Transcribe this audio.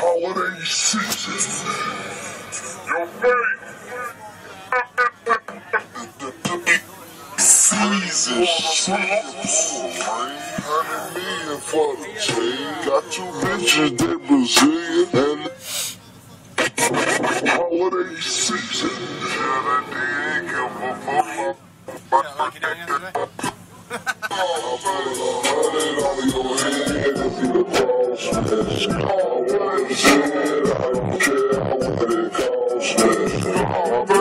Holiday season. Your face. Season slips. 100 million for the chain. Got two bitches, they Brazilian. And holiday season. Yeah, that nigga ain't give a fuck. I put 100 on your head if you cross me. Oh, what is it? I don't care what it costs me.